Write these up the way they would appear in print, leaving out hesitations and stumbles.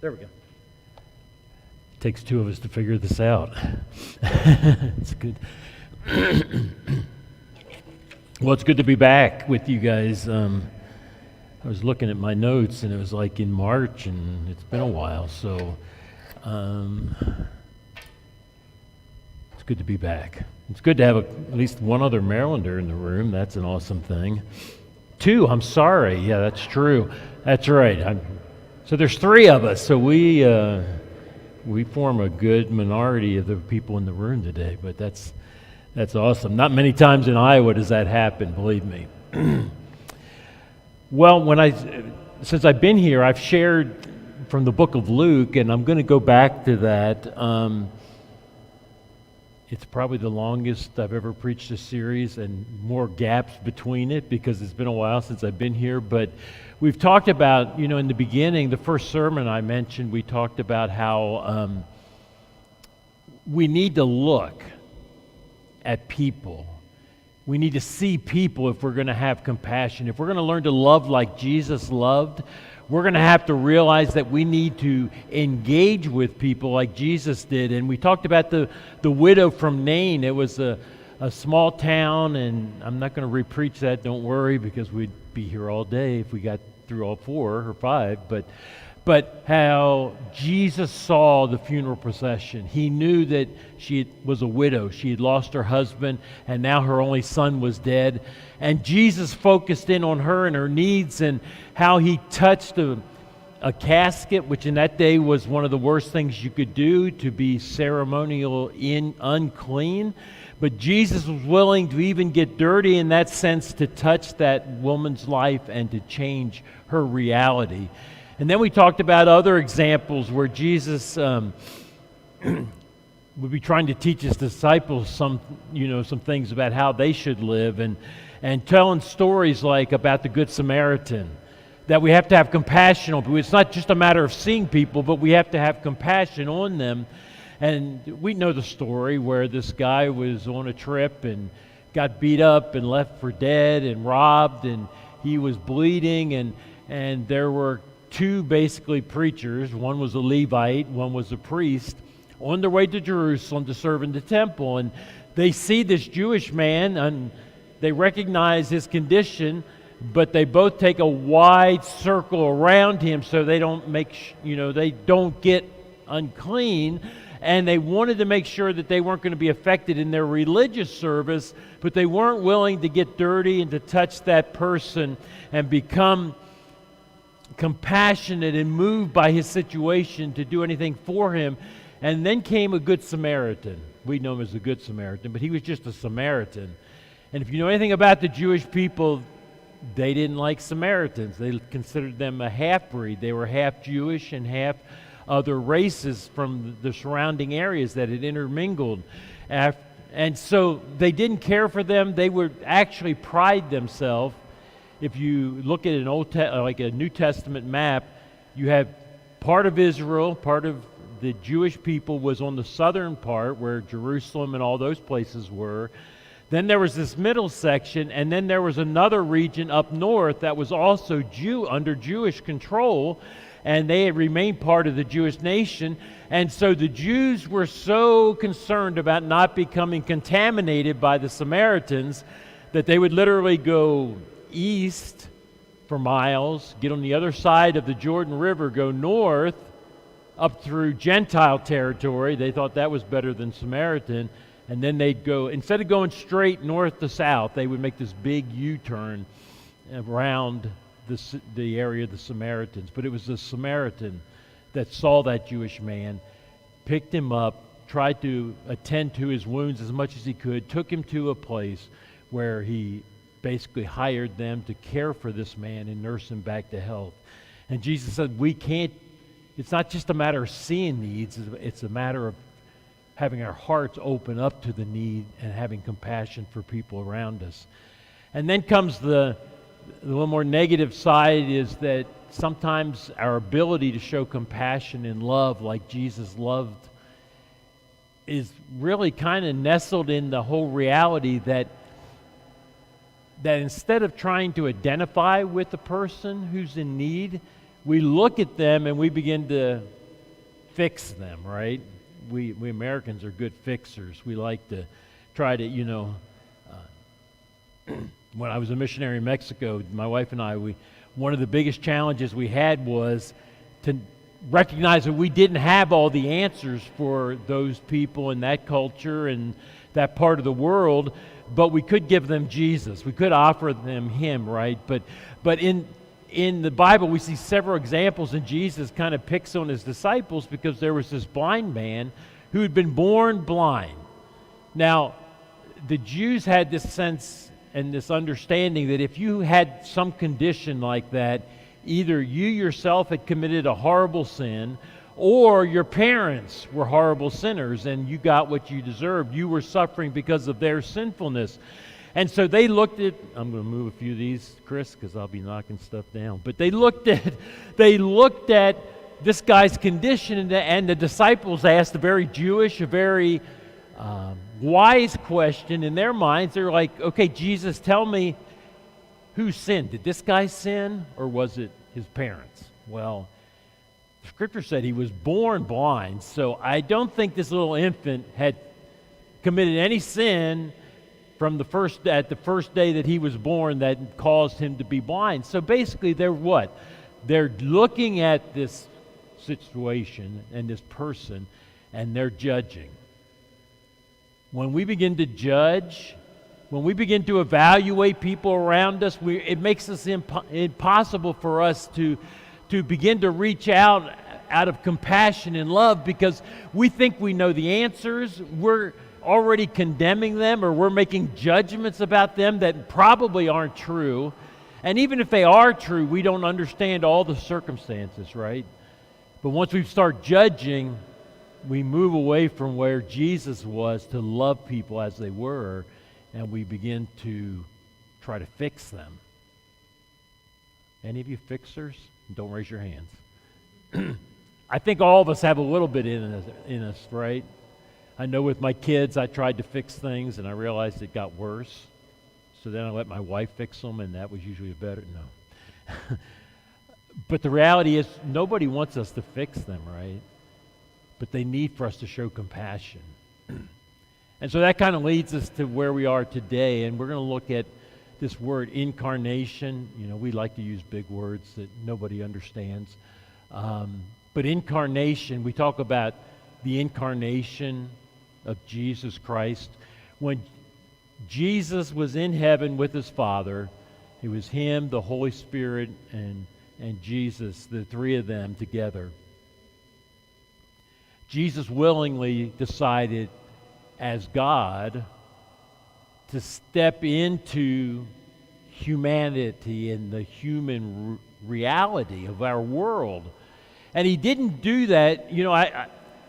There we go. Takes two of us to figure this out. It's good. Well, it's good to be back with you guys. I was looking at my notes, and it was like in March, and it's been a while, so it's good to be back. It's good to have at least one other Marylander in the room. That's an awesome thing. Two, I'm sorry. Yeah, that's true. That's right. So there's three of us, so we form a good minority of the people in the room today, but that's awesome. Not many times in Iowa does that happen, believe me. Well, since I've been here, I've shared from the book of Luke, and I'm going to go back to that. It's probably the longest I've ever preached a series, and more gaps between it because it's been a while since I've been here. But we've talked about, in the beginning, the first sermon I mentioned, we talked about how we need to look at people. We need to see people if we're going to have compassion. If we're going to learn to love like Jesus loved, we're going to have to realize that we need to engage with people like Jesus did. And we talked about the widow from Nain. It was a small town, and I'm not going to re-preach that, don't worry, because we'd be here all day if we got through all 4 or 5. But how Jesus saw the funeral procession. He knew that she was a widow. She had lost her husband, and now her only son was dead. And Jesus focused in on her and her needs, and how he touched a casket, which in that day was one of the worst things you could do, to be ceremonial unclean. But Jesus was willing to even get dirty in that sense to touch that woman's life and to change her reality. And then we talked about other examples where Jesus would be trying to teach his disciples some things about how they should live, and telling stories like about the Good Samaritan, that we have to have compassion on people. It's not just a matter of seeing people, but we have to have compassion on them. And we know the story where this guy was on a trip and got beat up and left for dead and robbed, and he was bleeding, and there were 2 basically preachers. One was a Levite, one was a priest, on their way to Jerusalem to serve in the temple. And they see this Jewish man, and they recognize his condition, but they both take a wide circle around him so they don't they don't get unclean. And they wanted to make sure that they weren't going to be affected in their religious service, but they weren't willing to get dirty and to touch that person and become compassionate and moved by his situation to do anything for him. And then came a Good Samaritan. We know him as the Good Samaritan, but he was just a Samaritan. And if you know anything about the Jewish people, they didn't like Samaritans. They considered them a half-breed. They were half Jewish and half other races from the surrounding areas that had intermingled. And so they didn't care for them. They would actually pride themselves. If you look at like a New Testament map, you have part of Israel, part of the Jewish people was on the southern part where Jerusalem and all those places were. Then there was this middle section, and then there was another region up north that was also under Jewish control, and they had remained part of the Jewish nation. And so the Jews were so concerned about not becoming contaminated by the Samaritans that they would literally go east for miles, get on the other side of the Jordan River, go north up through Gentile territory. They thought that was better than Samaritan. And then they'd go, instead of going straight north to south, they would make this big U-turn around the area of the Samaritans. But it was the Samaritan that saw that Jewish man, picked him up, tried to attend to his wounds as much as he could, took him to a place where he basically hired them to care for this man and nurse him back to health. And Jesus said, it's not just a matter of seeing needs, it's a matter of having our hearts open up to the need and having compassion for people around us. And then comes the little more negative side, is that sometimes our ability to show compassion and love like Jesus loved is really kind of nestled in the whole reality that instead of trying to identify with the person who's in need, we look at them and we begin to fix them, right? We Americans are good fixers. We like to try to, when I was a missionary in Mexico, my wife and I, one of the biggest challenges we had was to recognize that we didn't have all the answers for those people in that culture and that part of the world, but we could give them Jesus. We could offer them Him, right? But in the Bible, we see several examples, and Jesus kind of picks on His disciples because there was this blind man who had been born blind. Now, the Jews had this sense and this understanding that if you had some condition like that, either you yourself had committed a horrible sin or your parents were horrible sinners and you got what you deserved. You were suffering because of their sinfulness. And so they looked at, I'm going to move a few of these, Chris, because I'll be knocking stuff down. But they looked at this guy's condition, and the disciples asked a very Jewish, a very wise question in their minds. They're like, okay, Jesus, tell me, who sinned? Did this guy sin, or was it his parents? Well, Scripture said he was born blind, so I don't think this little infant had committed any sin from the first day that he was born that caused him to be blind. So basically, they're what? They're looking at this situation and this person, and they're judging. When we begin to judge, when we begin to evaluate people around us, it makes it impossible for us to begin to reach out of compassion and love, because we think we know the answers. We're already condemning them, or we're making judgments about them that probably aren't true. And even if they are true, we don't understand all the circumstances, right? But once we start judging, we move away from where Jesus was to love people as they were, and we begin to try to fix them. Any of you fixers? Don't raise your hands. I think all of us have a little bit in us, right? I know with my kids, I tried to fix things, and I realized it got worse. So then I let my wife fix them, and that was usually better. No. But the reality is, nobody wants us to fix them, right? But they need for us to show compassion. And so that kind of leads us to where we are today, and we're going to look at this word incarnation. We like to use big words that nobody understands. But incarnation, we talk about the incarnation of Jesus Christ. When Jesus was in heaven with His Father, it was Him, the Holy Spirit, and Jesus, the three of them together. Jesus willingly decided, as God, to step into humanity and the human reality of our world. And He didn't do that.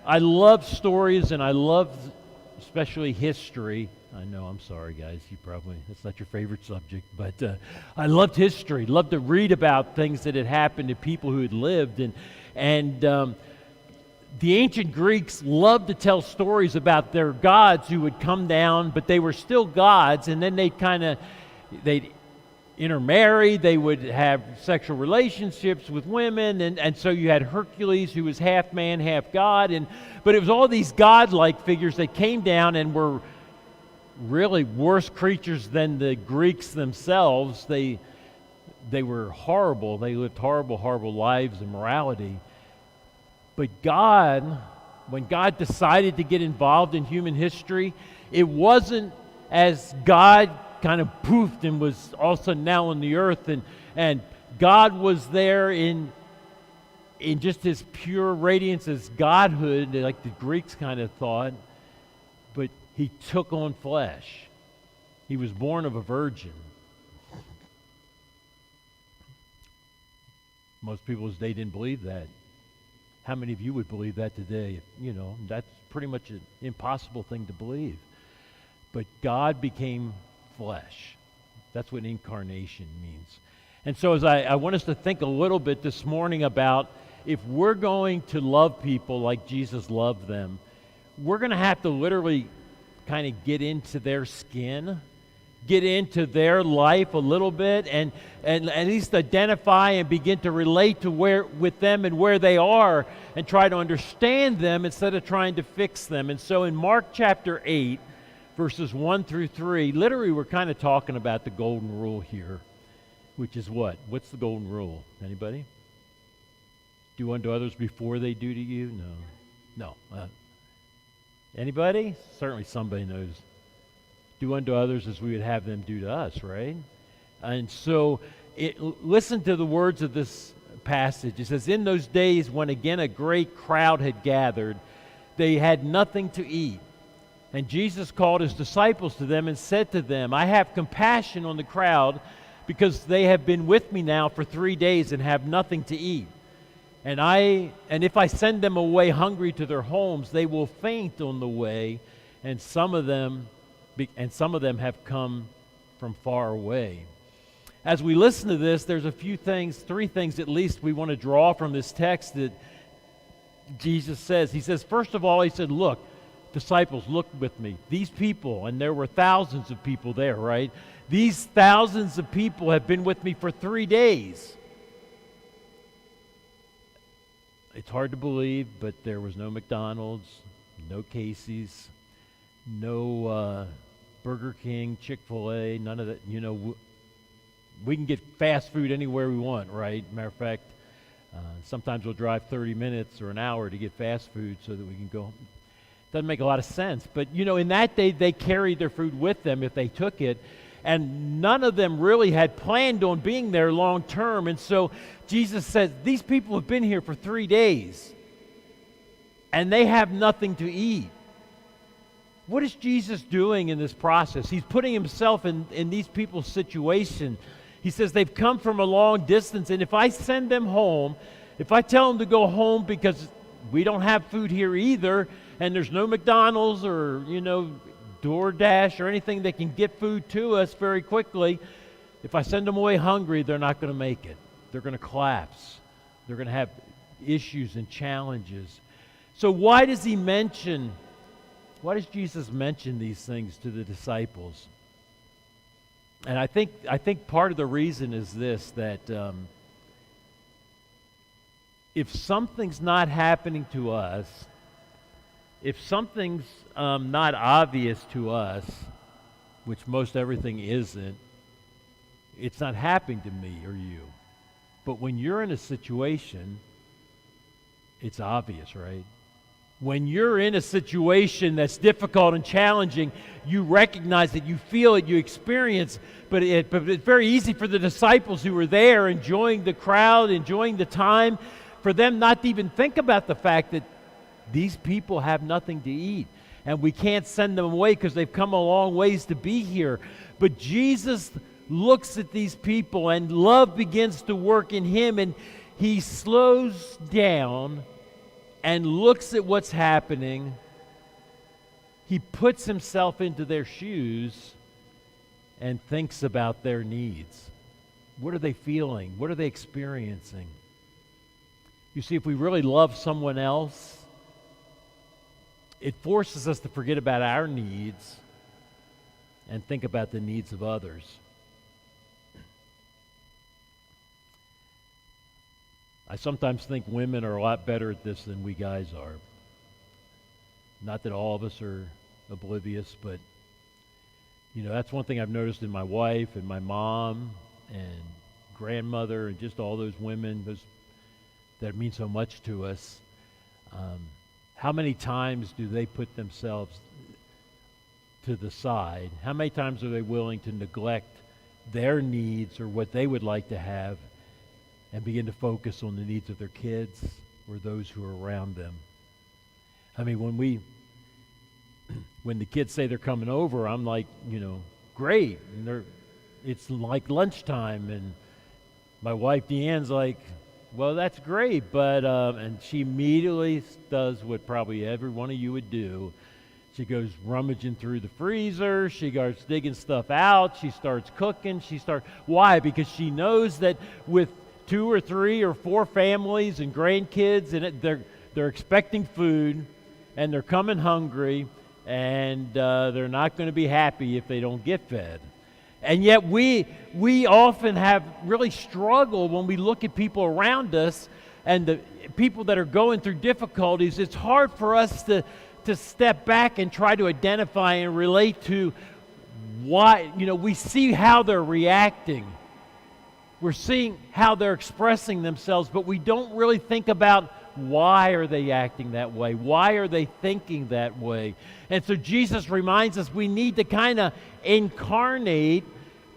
I love stories, and I love especially history. I know, I'm sorry, guys. That's not your favorite subject. But I loved history. Loved to read about things that had happened to people who had lived. And the ancient Greeks loved to tell stories about their gods who would come down, but they were still gods. And then they'd intermarry. They would have sexual relationships with women. And so you had Hercules, who was half man, half god. But it was all these godlike figures that came down and were really worse creatures than the Greeks themselves. They were horrible. They lived horrible lives and morality. But God, when God decided to get involved in human history, it wasn't as God kind of poofed and was all of a sudden now on the earth, and God was there in just His pure radiance as Godhood, like the Greeks kind of thought, but He took on flesh. He was born of a virgin. Most people of His day didn't believe that. How many of you would believe that today? That's pretty much an impossible thing to believe. But God became flesh. That's what incarnation means. And so as I want us to think a little bit this morning about, if we're going to love people like Jesus loved them, we're going to have to literally kind of get into their skin, get into their life a little bit and at least identify and begin to relate to with them and where they are and try to understand them instead of trying to fix them. And so in Mark chapter 8, verses 1 through 3, literally we're kind of talking about the golden rule here, which is what? What's the golden rule? Anybody? Do unto others before they do to you? No. Anybody? Certainly somebody knows. Do unto others as we would have them do to us, right? And so, listen to the words of this passage. It says, in those days when again a great crowd had gathered, they had nothing to eat. And Jesus called his disciples to them and said to them, I have compassion on the crowd because they have been with me now for 3 days and have nothing to eat. And if I send them away hungry to their homes, they will faint on the way, and some of them have come from far away. As we listen to this, there's a few things, 3 things at least, we want to draw from this text that Jesus says. He says, first of all, he said, look, disciples, look with me. These people, and there were thousands of people there, right? These thousands of people have been with me for 3 days. It's hard to believe, but there was no McDonald's, no Casey's, no Burger King, Chick-fil-A, none of that. You know, we can get fast food anywhere we want, right? Matter of fact, sometimes we'll drive 30 minutes or an hour to get fast food so that we can go. Doesn't make a lot of sense. But, you know, in that day, they carried their food with them if they took it. And none of them really had planned on being there long term. And so Jesus says, these people have been here for 3 days. And they have nothing to eat. What is Jesus doing in this process? He's putting himself in these people's situation. He says they've come from a long distance. And if I send them home, if I tell them to go home because we don't have food here either, and there's no McDonald's or, you know, DoorDash or anything that can get food to us very quickly, if I send them away hungry, they're not going to make it. They're going to collapse. They're going to have issues and challenges. So why does Jesus mention these things to the disciples? And I think part of the reason is this, that if something's not happening to us, if something's not obvious to us, which most everything isn't, it's not happening to me or you. But when you're in a situation, it's obvious, right? When you're in a situation that's difficult and challenging, you recognize it, you feel it, you experience, but it's very easy for the disciples who were there enjoying the crowd, enjoying the time, for them not to even think about the fact that these people have nothing to eat, and we can't send them away because they've come a long ways to be here. But Jesus looks at these people, and love begins to work in him, and he slows down and looks at what's happening. He puts himself into their shoes and thinks about their needs. What are they feeling? What are they experiencing? You see, if we really love someone else, it forces us to forget about our needs and think about the needs of others. I sometimes think women are a lot better at this than we guys are. Not that all of us are oblivious, but you know, that's one thing I've noticed in my wife and my mom and grandmother and just all those women that mean so much to us. How many times do they put themselves to the side? How many times are they willing to neglect their needs or what they would like to have and begin to focus on the needs of their kids or those who are around them? I mean, when the kids say they're coming over, I'm like, you know, great. And it's like lunchtime, and my wife Deanne's like, well, that's great, but and she immediately does what probably every one of you would do. She goes rummaging through the freezer. She starts digging stuff out. She starts cooking. Why? Because she knows that with 2 or 3 or 4 families and grandkids, and they're expecting food, and they're coming hungry, and they're not going to be happy if they don't get fed. And yet we often have really struggled when we look at people around us and the people that are going through difficulties. It's hard for us to step back and try to identify and relate to why. We see how they're reacting. We're seeing how they're expressing themselves, but we don't really think about why are they acting that way? Why are they thinking that way? And so Jesus reminds us we need to kind of incarnate,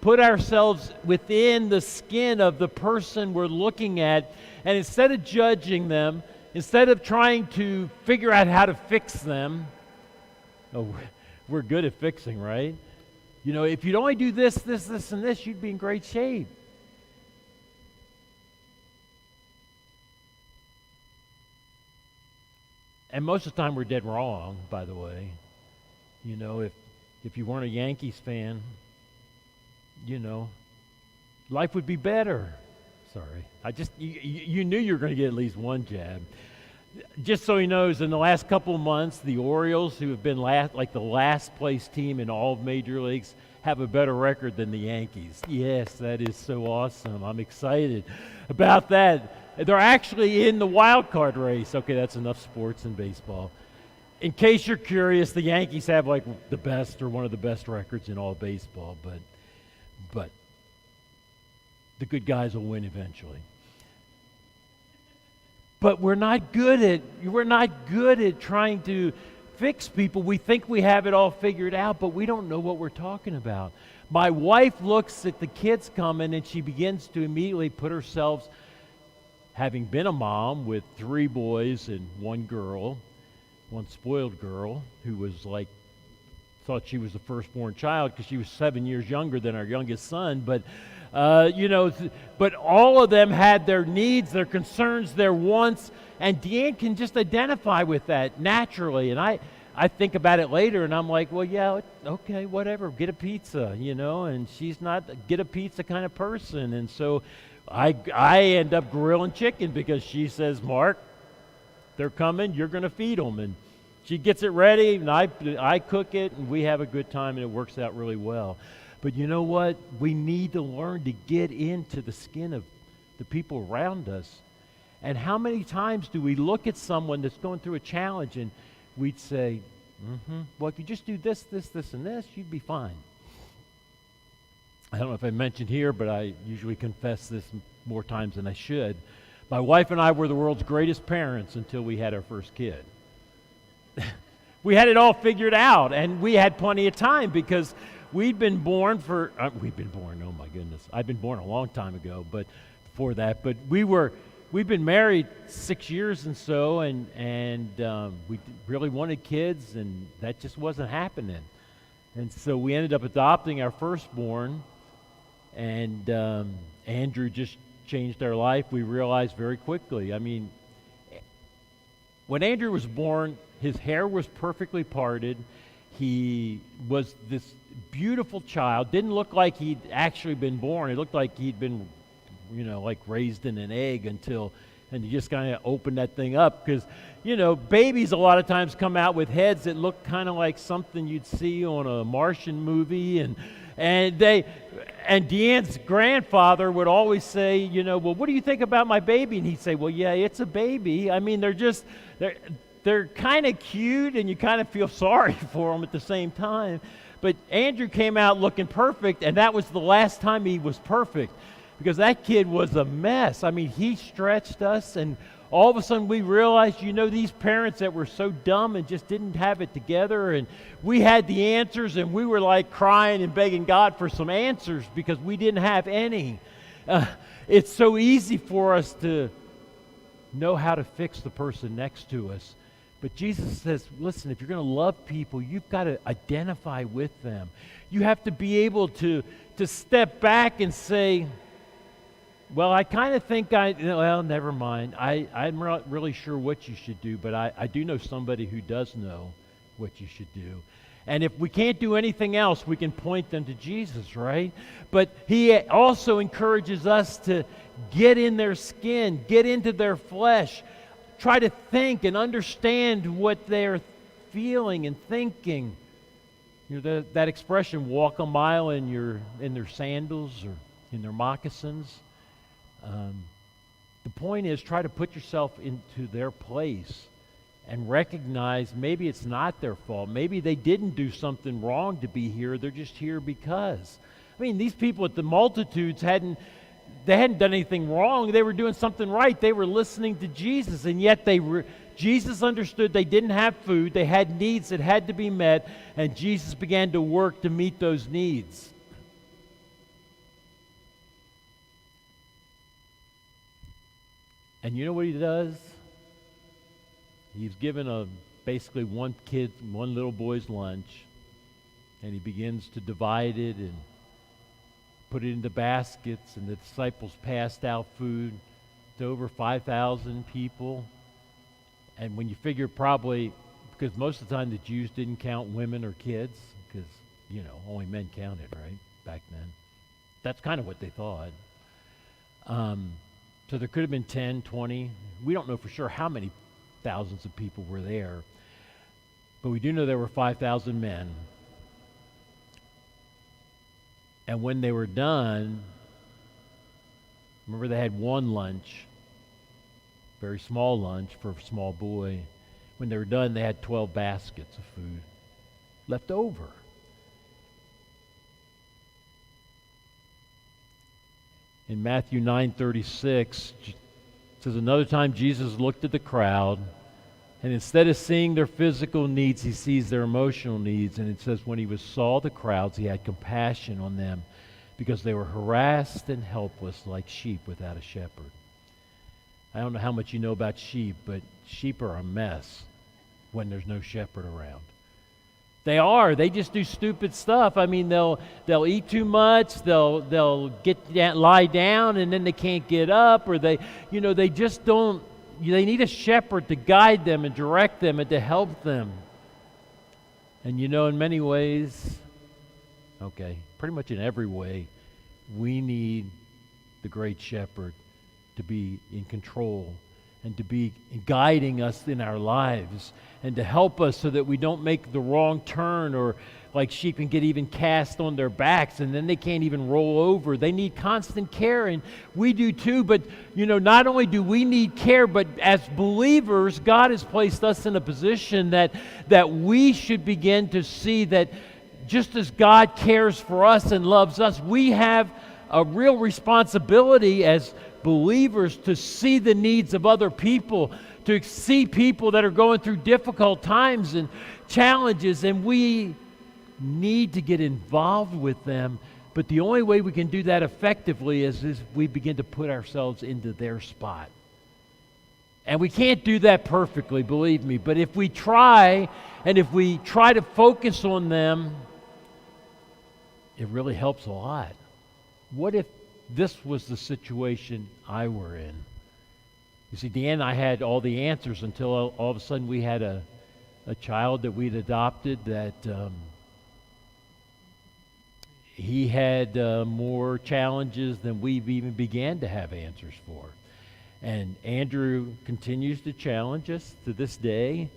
put ourselves within the skin of the person we're looking at, and instead of judging them, instead of trying to figure out how to fix them, we're good at fixing, right? If you'd only do this, this, this, and this, you'd be in great shape. And most of the time we're dead wrong, by the way. If you weren't a Yankees fan, life would be better. Sorry. You knew you were going to get at least one jab. Just so he knows, in the last couple of months, the Orioles, who have been the last place team in all of Major Leagues, have a better record than the Yankees. Yes, that is so awesome. I'm excited about that. They're actually in the wild card race. Okay, that's enough sports and baseball. In case you're curious, the Yankees have the best or one of the best records in all of baseball, but the good guys will win eventually. But we're not good at trying to fix people. We think we have it all figured out, but we don't know what we're talking about. My wife looks at the kids coming and she begins to immediately put herself, having been a mom with 3 boys and 1 girl, one spoiled girl who was thought she was the firstborn child because she was 7 years younger than our youngest son. But but all of them had their needs, their concerns, their wants, and Deanne can just identify with that naturally. And I think about it later, and I'm like, well, yeah, okay, whatever, get a pizza, and she's not a get a pizza kind of person. And so I end up grilling chicken because she says, Mark, they're coming, you're going to feed them. And she gets it ready, and I cook it, and we have a good time, and it works out really well. But you know what? We need to learn to get into the skin of the people around us. And how many times do we look at someone that's going through a challenge and we'd say, well, if you just do this, this, this, and this, you'd be fine. I don't know if I mentioned here, but I usually confess this more times than I should. My wife and I were the world's greatest parents until we had our first kid. We had it all figured out, and we had plenty of time because we'd been born, oh my goodness. I'd been born a long time ago, but before that. But we'd been married 6 years and so, and we really wanted kids, and that just wasn't happening. And so we ended up adopting our firstborn, and Andrew just changed our life. We realized very quickly. I mean, when Andrew was born, his hair was perfectly parted. He was this beautiful child. Didn't look like he'd actually been born. It looked like he'd been, raised in an egg and you just kind of opened that thing up because, babies a lot of times come out with heads that look kind of like something you'd see on a Martian movie, and Deanne's grandfather would always say, well, what do you think about my baby? And he'd say, well, yeah, it's a baby. I mean, they're kind of cute, and you kind of feel sorry for them at the same time. But Andrew came out looking perfect, and that was the last time he was perfect because that kid was a mess. I mean, he stretched us, and all of a sudden we realized, these parents that were so dumb and just didn't have it together, and we had the answers, and we were like crying and begging God for some answers because we didn't have any. It's so easy for us to know how to fix the person next to us. But Jesus says, listen, if you're going to love people, you've got to identify with them. You have to be able to step back and say, well, I kind of think never mind. I'm not really sure what you should do, but I do know somebody who does know what you should do. And if we can't do anything else, we can point them to Jesus, right? But he also encourages us to get in their skin, get into their flesh, try to think and understand what they're feeling and thinking. You know, that expression, walk a mile in their sandals or in their moccasins. The point is, try to put yourself into their place and recognize maybe it's not their fault. Maybe they didn't do something wrong to be here. They're just here because. I mean, these people at the multitudes hadn't done anything wrong. They were doing something right. They were listening to Jesus, and yet Jesus understood they didn't have food. They had needs that had to be met, and Jesus began to work to meet those needs. And you know what he does? He's given basically one little boy's lunch, and he begins to divide it and put it into baskets, and the disciples passed out food to over 5,000 people. And when you figure probably, because most of the time the Jews didn't count women or kids, because, only men counted, right, back then. That's kind of what they thought. So there could have been 10, 20. We don't know for sure how many thousands of people were there. But we do know there were 5,000 men. And when they were done, remember they had one lunch, very small lunch for a small boy. When they were done, they had 12 baskets of food left over. In Matthew 9:36, it says, another time Jesus looked at the crowd, and instead of seeing their physical needs, he sees their emotional needs. And it says, when he saw the crowds, he had compassion on them because they were harassed and helpless like sheep without a shepherd. I don't know how much you know about sheep, but sheep are a mess when there's no shepherd around. They are. They just do stupid stuff. I mean, they'll eat too much. They'll lie down, and then they can't get up, or they just don't. They need a shepherd to guide them and direct them and to help them. And in many ways, pretty much in every way, we need the great shepherd to be in control and to be guiding us in our lives and to help us so that we don't make the wrong turn, or like sheep can get even cast on their backs and then they can't even roll over. They need constant care, and we do too. But not only do we need care, but as believers, God has placed us in a position that we should begin to see that just as God cares for us and loves us, we have a real responsibility as believers to see the needs of other people, to see people that are going through difficult times and challenges, and we need to get involved with them. But the only way we can do that effectively is we begin to put ourselves into their spot. And we can't do that perfectly, believe me, but if we try, and if we try to focus on them, it really helps a lot. What if this was the situation I were in? You see, Dan and I had all the answers until all of a sudden we had a child that we'd adopted that he had more challenges than we've even began to have answers for. And Andrew continues to challenge us to this day,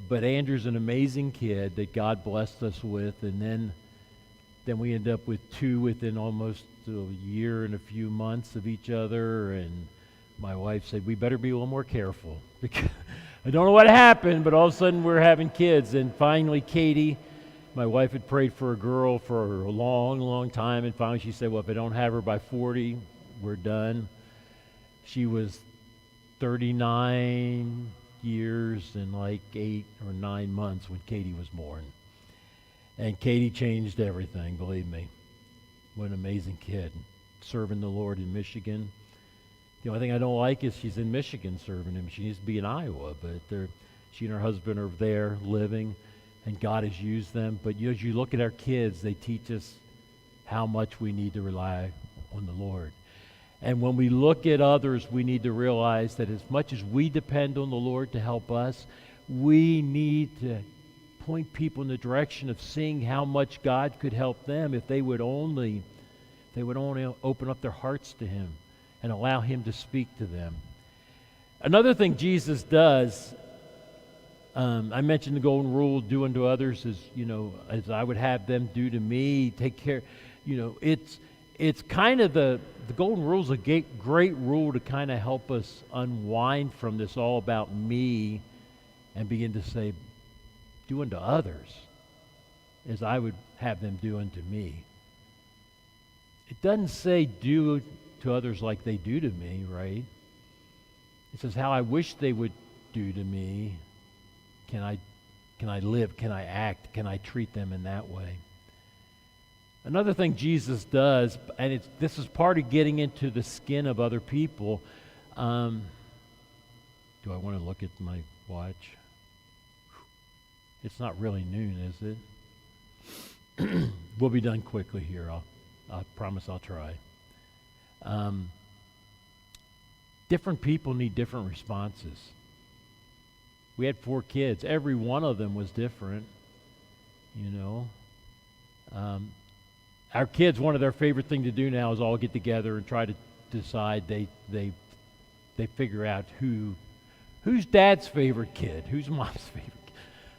but Andrew's an amazing kid that God blessed us with, and then we end up with two within almost a year and a few months of each other. And my wife said, we better be a little more careful, because I don't know what happened, but all of a sudden we're having kids. And finally Katie, my wife, had prayed for a girl for a long, long time, and finally she said, well, if I don't have her by 40, we're done. She was 39 years and like 8 or 9 months when Katie was born. And Katie changed everything, believe me. What an amazing kid, serving the Lord in Michigan. The only thing I don't like is she's in Michigan serving him. She needs to be in Iowa, but she and her husband are there living, and God has used them. But as you look at our kids, they teach us how much we need to rely on the Lord. And when we look at others, we need to realize that as much as we depend on the Lord to help us, we need to point people in the direction of seeing how much God could help them if they would only open up their hearts to Him and allow Him to speak to them. Another thing Jesus does I mentioned the golden rule, do unto others as, as I would have them do to me. Take care. It's kind of the golden rule is a great rule to kind of help us unwind from this all about me and begin to say, do unto others as I would have them do unto me. It doesn't say do to others like they do to me, right? It says how I wish they would do to me. Can I live? Can I act? Can I treat them in that way? Another thing Jesus does, and this is part of getting into the skin of other people. Do I want to look at my watch? It's not really noon, is it? We'll be done quickly here. I promise I'll try. Different people need different responses. We had 4 kids. Every one of them was different, Our kids, one of their favorite thing to do now is all get together and try to decide. They figure out who's dad's favorite kid, who's mom's favorite kid.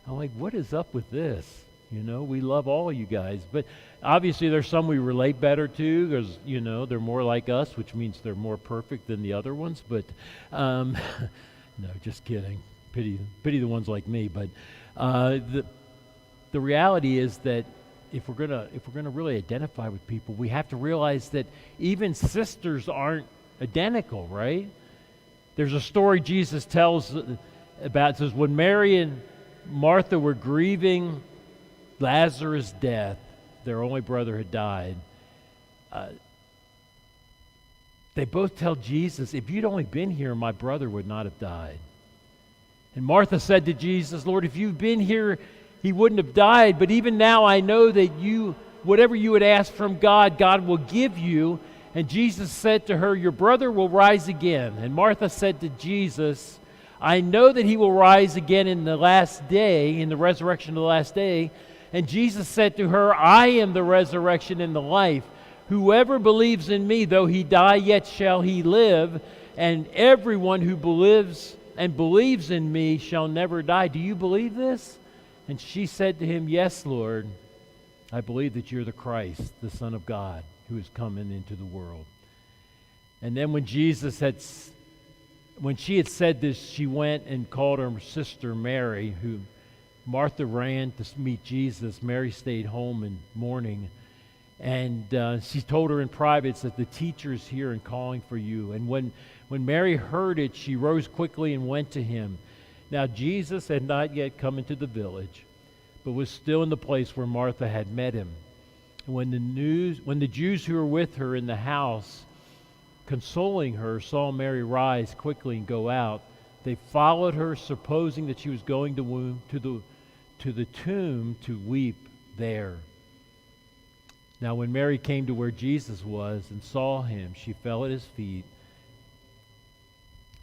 I'm like, what is up with this? We love all of you guys. But obviously there's some we relate better to because, they're more like us, which means they're more perfect than the other ones. But, no, just kidding. Pity the ones like me. But the reality is that if we're gonna really identify with people, we have to realize that even sisters aren't identical, right? There's a story Jesus tells about, it says, when Mary and Martha were grieving Lazarus' death, their only brother had died, they both tell Jesus, if you'd only been here, my brother would not have died. And Martha said to Jesus, Lord, if you'd been here, he wouldn't have died. But even now I know that whatever you would ask from God, God will give you. And Jesus said to her, your brother will rise again. And Martha said to Jesus, I know that he will rise again in the last day, in the resurrection of the last day. And Jesus said to her, I am the resurrection and the life. Whoever believes in me, though he die, yet shall he live. And everyone who believes in me shall never die. Do you believe this? And she said to him, yes, Lord, I believe that you're the Christ, the Son of God, who is coming into the world. And then when she had said this, she went and called her sister Mary, who Martha ran to meet Jesus. Mary stayed home in mourning. And she told her in private that the teacher's here and calling for you. And when Mary heard it, she rose quickly and went to him. Now Jesus had not yet come into the village, but was still in the place where Martha had met him. And when the Jews who were with her in the house, consoling her, saw Mary rise quickly and go out, they followed her, supposing that she was going to the tomb to weep there. Now when Mary came to where Jesus was and saw him, she fell at his feet,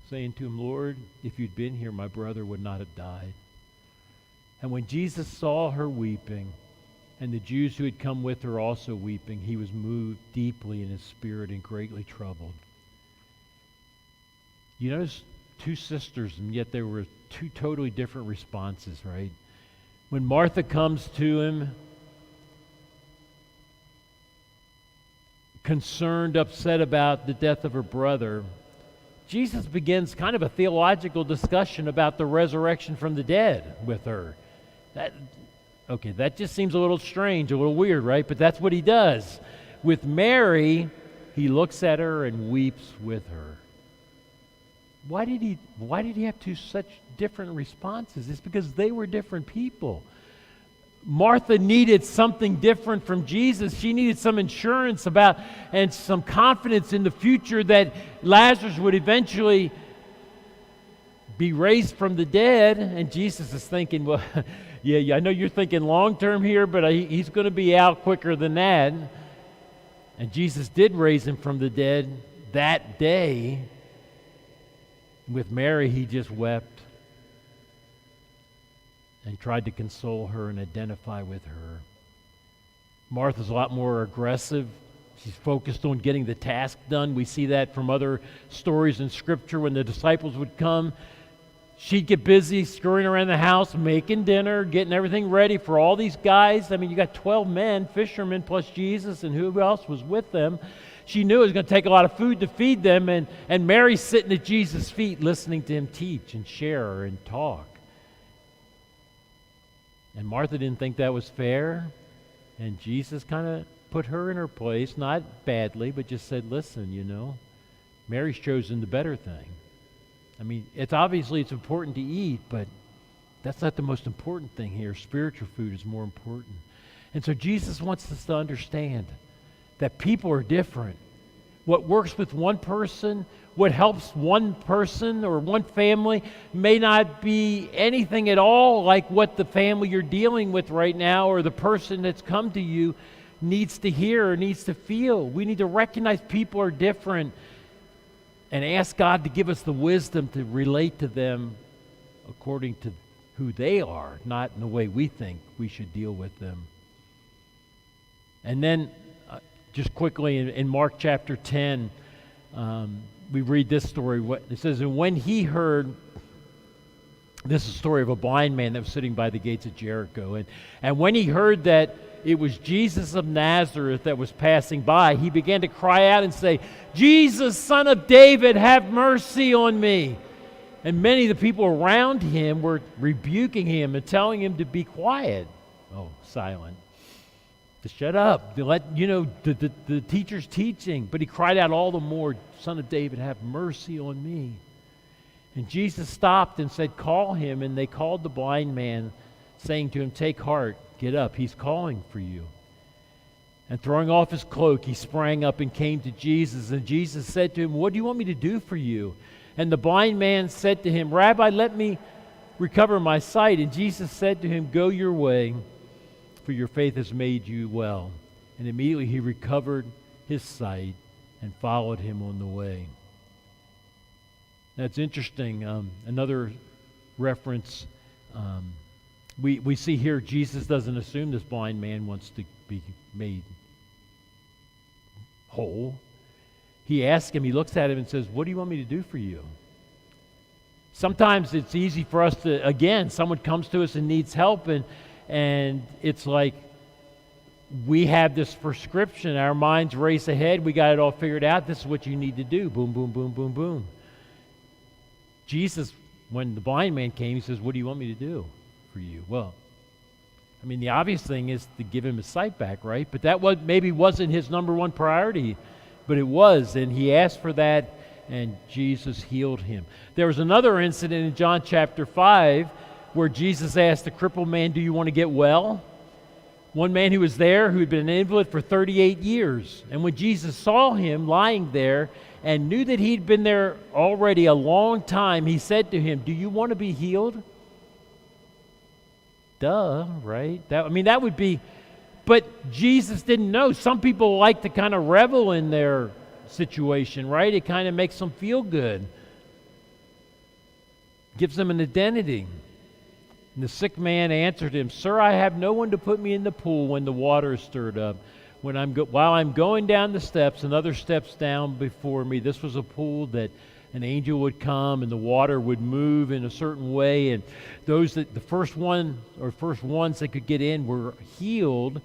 saying to him, Lord, if you'd been here, my brother would not have died. And when Jesus saw her weeping, and the Jews who had come with her also weeping, he was moved deeply in his spirit and greatly troubled. You notice 2 sisters, and yet there were 2 totally different responses, right? When Martha comes to him, concerned, upset about the death of her brother, Jesus begins kind of a theological discussion about the resurrection from the dead with her. That just seems a little strange, a little weird, right? But that's what he does. With Mary, he looks at her and weeps with her. Why did he have 2 such different responses? It's because they were different people. Martha needed something different from Jesus. She needed some assurance about and some confidence in the future that Lazarus would eventually be raised from the dead. And Jesus is thinking, well, yeah, I know you're thinking long term here, but he's going to be out quicker than that. And Jesus did raise him from the dead that day. With Mary, he just wept and tried to console her and identify with her. Martha's a lot more aggressive. She's focused on getting the task done. We see that from other stories in Scripture when the disciples would come. she'd get busy scurrying around the house, making dinner, getting everything ready for all these guys. I mean, you got 12 men, fishermen plus Jesus, and who else was with them. She knew it was going to take a lot of food to feed them, and Mary's sitting at Jesus' feet listening to him teach and share and talk. And Martha didn't think that was fair, and Jesus kind of put her in her place, not badly, but just said, listen, Mary's chosen the better thing. I mean, it's important to eat, but that's not the most important thing here. Spiritual food is more important. And so Jesus wants us to understand that people are different. What works with one person, what helps one person or one family may not be anything at all like what the family you're dealing with right now or the person that's come to you needs to hear or needs to feel. We need to recognize people are different and ask God to give us the wisdom to relate to them according to who they are, not in the way we think we should deal with them. And then, just quickly, in Mark chapter 10, we read this story. It says, and when he heard, this is a story of a blind man that was sitting by the gates of Jericho. And when he heard that it was Jesus of Nazareth that was passing by, he began to cry out and say, Jesus, Son of David, have mercy on me. And many of the people around him were rebuking him and telling him to be quiet. Oh, silent. To shut up. To let, the teacher's teaching. But he cried out all the more, Son of David, have mercy on me. And Jesus stopped and said, call him. And they called the blind man, saying to him, take heart, get up, he's calling for you. And throwing off his cloak, he sprang up and came to Jesus. And Jesus said to him, what do you want me to do for you? And the blind man said to him, Rabbi, let me recover my sight. And Jesus said to him, go your way, for your faith has made you well. And immediately he recovered his sight and followed him on the way. That's interesting. Another reference, we see here Jesus doesn't assume this blind man wants to be made whole. He asks him, he looks at him and says, what do you want me to do for you? Sometimes it's easy for us to, again, someone comes to us and needs help, and it's like we have this prescription. Our minds race ahead. We got it all figured out. This is what you need to do. Boom, boom, boom, boom, boom. Jesus, when the blind man came, he says, what do you want me to do for you? Well, I mean, the obvious thing is to give him his sight back, right? But that maybe wasn't his number one priority, but it was, and he asked for that, and Jesus healed him. There was another incident in John chapter 5 where Jesus asked the crippled man, do you want to get well? One man who was there who had been an invalid for 38 years. And when Jesus saw him lying there and knew that he'd been there already a long time, he said to him, do you want to be healed? Duh, right? That would be, but Jesus didn't know. Some people like to kind of revel in their situation, right? It kind of makes them feel good. Gives them an identity. And the sick man answered him, Sir, I have no one to put me in the pool when the water is stirred up. While I'm going down the steps, another steps down before me. This was a pool that an angel would come and the water would move in a certain way, and the first ones that could get in were healed.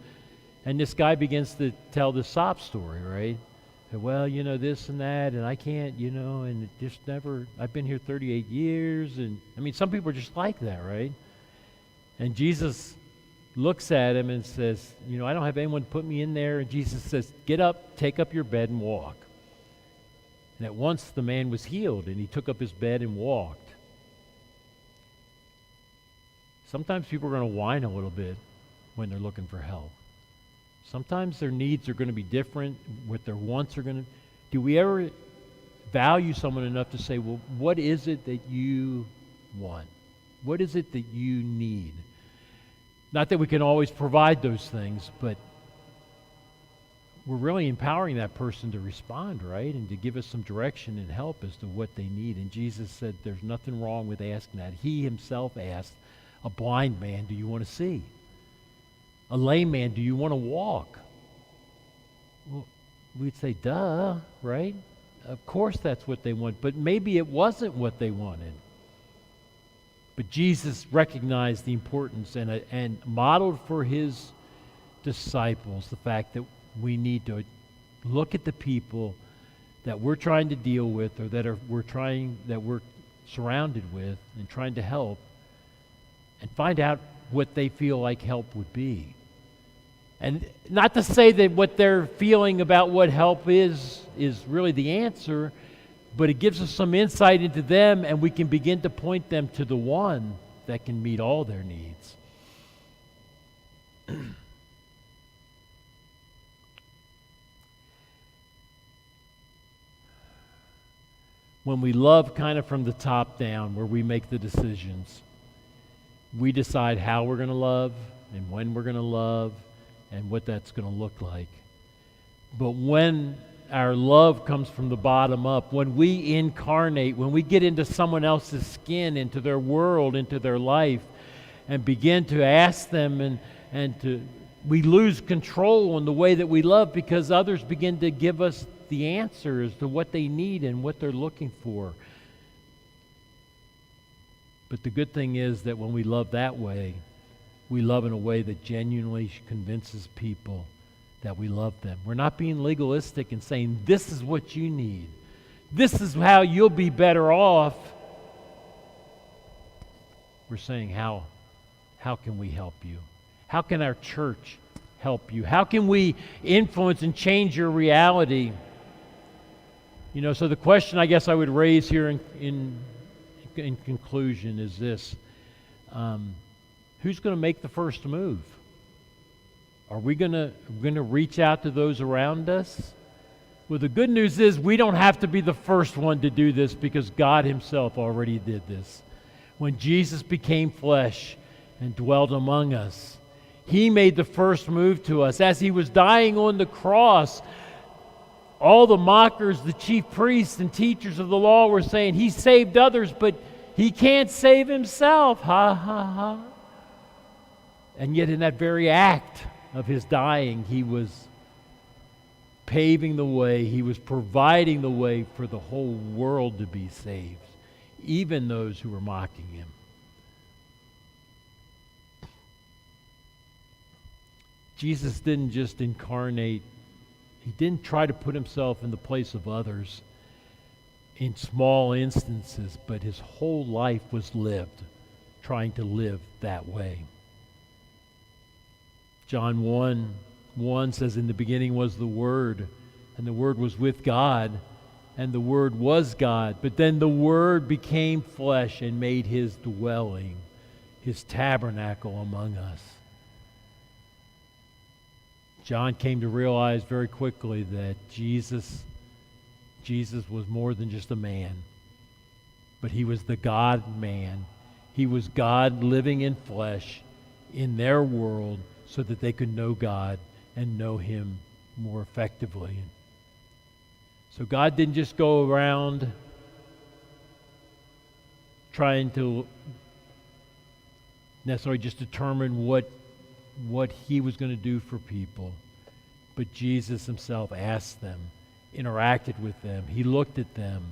And this guy begins to tell the sob story, right? Well, this and that, and I can't, and it just never, I've been here 38 years, and some people are just like that, right? And Jesus looks at him and says, I don't have anyone to put me in there. And Jesus says, get up, take up your bed and walk. And at once the man was healed, and he took up his bed and walked. Sometimes people are going to whine a little bit when they're looking for help. Sometimes their needs are going to be different, what their wants are going to. Do we ever value someone enough to say, well, what is it that you want? What is it that you need? Not that we can always provide those things, but we're really empowering that person to respond, right? And to give us some direction and help as to what they need. And Jesus said there's nothing wrong with asking that. He himself asked a blind man, do you want to see? A lame man, do you want to walk? Well, we'd say, duh, right? Of course that's what they want, but maybe it wasn't what they wanted. But Jesus recognized the importance and modeled for his disciples the fact that we need to look at the people that we're trying to deal with, or that we're surrounded with and trying to help, and find out what they feel like help would be. And not to say that what they're feeling about what help is really the answer, but it gives us some insight into them, and we can begin to point them to the one that can meet all their needs. When we love kind of from the top down, where we make the decisions, we decide how we're going to love and when we're going to love and what that's going to look like. But when our love comes from the bottom up, when we incarnate, when we get into someone else's skin, into their world, into their life, and begin to ask them we lose control in the way that we love, because others begin to give us the answers to what they need and what they're looking for. But the good thing is that when we love that way, we love in a way that genuinely convinces people that we love them. We're not being legalistic and saying, this is what you need. This is how you'll be better off. We're saying, how can we help you? How can our church help you? How can we influence and change your reality? So the question I guess I would raise here in conclusion is this. Who's going to make the first move? Are we going to reach out to those around us? Well, the good news is we don't have to be the first one to do this, because God himself already did this. When Jesus became flesh and dwelt among us, he made the first move to us. As he was dying on the cross, all the mockers, the chief priests and teachers of the law were saying, he saved others, but he can't save himself. Ha, ha, ha. And yet in that very act of his dying, he was paving the way. He was providing the way for the whole world to be saved, even those who were mocking him. Jesus didn't just incarnate. He didn't try to put himself in the place of others in small instances, but his whole life was lived trying to live that way. John 1:1 says, in the beginning was the Word, and the Word was with God, and the Word was God. But then the Word became flesh and made his dwelling, his tabernacle among us. John came to realize very quickly that Jesus was more than just a man, but he was the God-man. He was God living in flesh in their world so that they could know God and know him more effectively. So God didn't just go around trying to necessarily just determine what he was going to do for people, but Jesus himself asked them, interacted with them, he looked at them,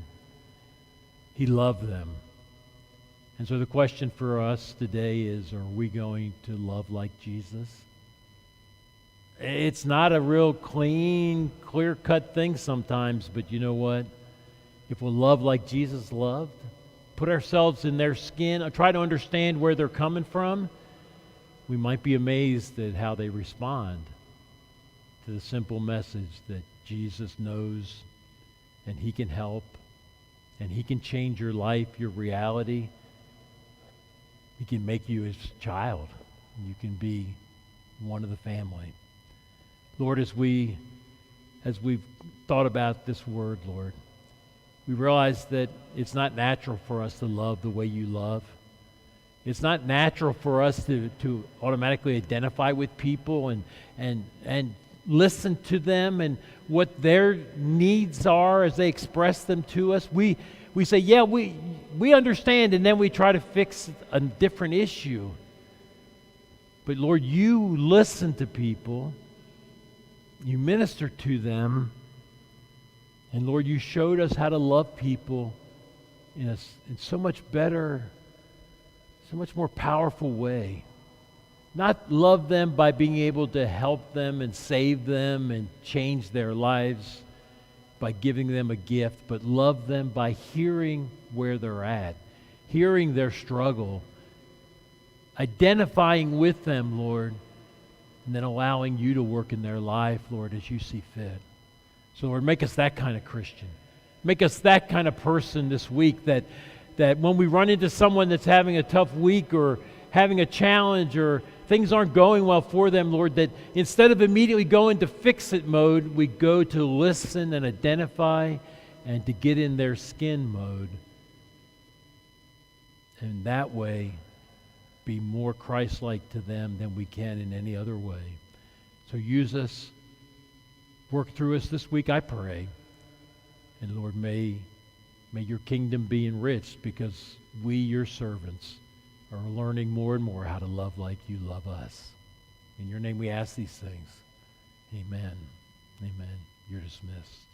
he loved them. And so the question for us today is, are we going to love like Jesus? It's not a real clean, clear-cut thing sometimes, but you know what? If we'll love like Jesus loved, put ourselves in their skin, try to understand where they're coming from, we might be amazed at how they respond to the simple message that Jesus knows and he can help and he can change your life, your reality. He can make you his child. You can be one of the family. Lord, as we've thought about this word, Lord, we realize that it's not natural for us to love the way you love. It's not natural for us to automatically identify with people and listen to them and what their needs are as they express them to us. We say, yeah, we understand, and then we try to fix a different issue. But Lord, you listen to people, you minister to them, and Lord, you showed us how to love people in so much better so much more powerful way. Not love them by being able to help them and save them and change their lives by giving them a gift, but love them by hearing where they're at, hearing their struggle, identifying with them, Lord, and then allowing you to work in their life, Lord, as you see fit. So, Lord, make us that kind of Christian. Make us that kind of person this week that when we run into someone that's having a tough week or having a challenge or things aren't going well for them, Lord, that instead of immediately going to fix-it mode, we go to listen and identify and to get in their skin mode. And that way, be more Christ-like to them than we can in any other way. So use us, work through us this week, I pray. And Lord, may your kingdom be enriched because we, your servants, are learning more and more how to love like you love us. In your name we ask these things. Amen. Amen. You're dismissed.